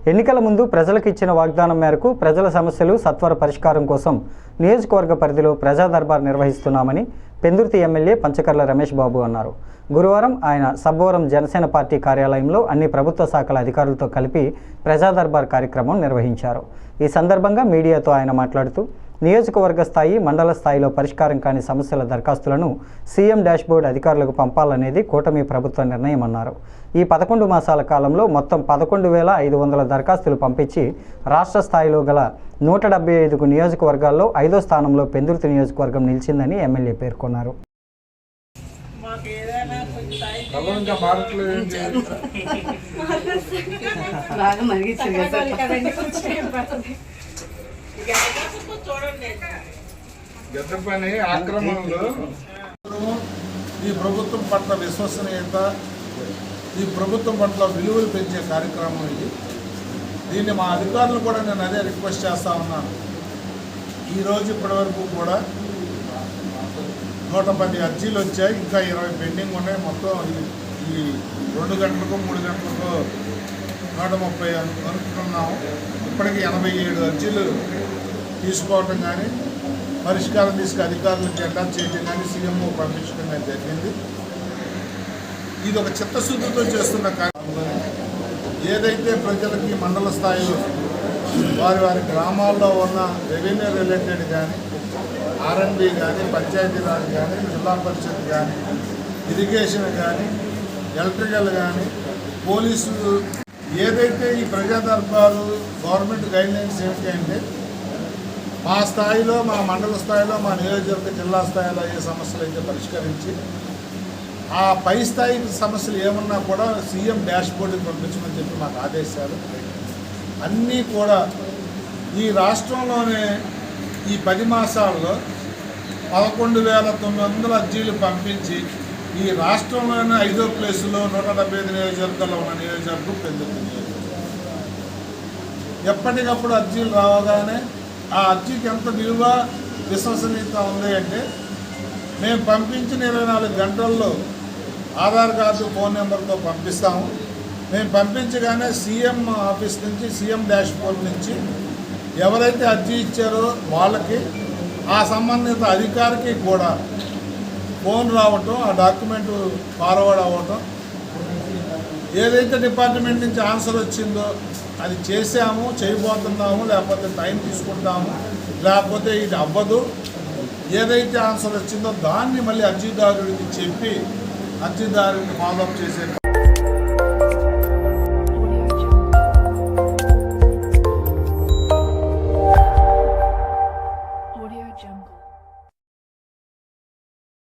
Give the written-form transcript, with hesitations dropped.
ఎన్నికల ముందు ప్రజలకు ఇచ్చిన వాగ్దానం మేరకు ప్రజల సమస్యలు సత్వర పరిష్కారం కోసం నియోజకవర్గ పరిధిలో ప్రజా దర్బార్ నిర్వహిస్తున్నామని పెందుర్తి ఎమ్మెల్యే పంచకర్ల రమేష్ బాబు అన్నారు. గురువారం ఆయన సబ్బవరం జనసేన పార్టీ కార్యాలయంలో అన్ని ప్రభుత్వ శాఖల అధికారులతో కలిపి ప్రజా దర్బార్ కార్యక్రమం నిర్వహించారు. ఈ సందర్భంగా మీడియాతో ఆయన మాట్లాడుతూ నియోజకవర్గ స్థాయి, మండల స్థాయిలో పరిష్కారం కాని సమస్యల దరఖాస్తులను సీఎం డాష్బోర్డ్ అధికారులకు పంపాలనేది కూటమి ప్రభుత్వ నిర్ణయం అన్నారు. ఈ 11 మాసాల కాలంలో మొత్తం 11,500 దరఖాస్తులు పంపించి రాష్ట్ర స్థాయిలో గల 175 నియోజకవర్గాల్లో 5వ స్థానంలో పెందుర్తి నియోజకవర్గం నిలిచిందని ఎమ్మెల్యే పేర్కొన్నారు. గద్దపని ఆక్రమణలు ఈ ప్రభుత్వం పట్ల విశ్వసనీయత, ఈ ప్రభుత్వం పట్ల విలువలు పెంచే కార్యక్రమం ఇది. దీన్ని మా అధికారులు కూడా నేను అదే రిక్వెస్ట్ చేస్తూ ఉన్నాను. ఈరోజు ఇప్పటివరకు కూడా 110 అర్జీలు వచ్చాయి, ఇంకా 20 పెండింగ్ ఉన్నాయి. మొత్తం ఈ 2 గంటలకు 3 గంటలకు 130 అనుకున్నాము. ఇప్పటికీ 87 అర్జీలు తీసుకోవటం కానీ, పరిష్కారం తీసుకు అధికారులు జెండా చేయడం కానీ, సీఎంఓ పంపించడం కానీ జరిగింది. ఇది ఒక చిత్తశుద్ధితో చేస్తున్న కార్యక్రమం. ఏదైతే ప్రజలకి మండల స్థాయిలో వారి గ్రామాల్లో ఉన్న రెవెన్యూ రిలేటెడ్ కానీ, ఆర్ఎండ్బి కానీ, పంచాయతీరాజ్ కానీ, జిల్లా పరిషత్ కానీ, ఇరిగేషన్ కానీ, ఎలక్ట్రికల్ కానీ, పోలీసు, ఏదైతే ఈ ప్రజా దర్బారు గవర్నమెంట్ గైడ్లైన్స్ ఏంటి అంటే మా స్థాయిలో, మా మండల స్థాయిలో, మా నియోజకవర్గ జిల్లా స్థాయిలో ఏ సమస్యలు అయితే పరిష్కరించి ఆ పై స్థాయి సమస్యలు ఏమన్నా కూడా సీఎం డాష్బోర్డ్కి పంపించమని చెప్పి మాకు ఆదేశాలు. అన్నీ కూడా ఈ రాష్ట్రంలోనే ఈ 10 మాసాల్లో 11,900 అర్జీలు పంపించి ఈ రాష్ట్రంలోనే 5వ ప్లేసులో 175 నియోజకవర్గాల్లో ఉన్న నియోజకవర్గం పెందుర్తి నియోజకవర్గం. ఎప్పటికప్పుడు అర్జీలు రావగానే ఆ అర్జీకి ఎంత విలువ, విశ్వసనీయత ఉంది అంటే మేము పంపించిన 24 గంటల్లో ఆధార్ కార్డు, ఫోన్ నెంబర్తో పంపిస్తాము. మేము పంపించగానే సీఎం ఆఫీస్ నుంచి, సీఎం డాష్బోర్డ్ నుంచి ఎవరైతే అర్జీ ఇచ్చారో వాళ్ళకి, ఆ సంబంధిత అధికారికి కూడా ఫోన్ రావటం, ఆ డాక్యుమెంట్ ఫార్వర్డ్ అవ్వటం, ఏదైతే డిపార్ట్మెంట్ నుంచి ఆన్సర్ వచ్చిందో అది చేసాము, చేయబోతున్నాము, లేకపోతే టైం తీసుకుంటాము, లేకపోతే ఇది అవ్వదు, ఏదైతే ఆన్సర్ వచ్చిందో దాన్ని మళ్ళీ అర్జీదారుడికి చెప్పి అర్జీదారుడిని ఫాలోఅప్ చేసే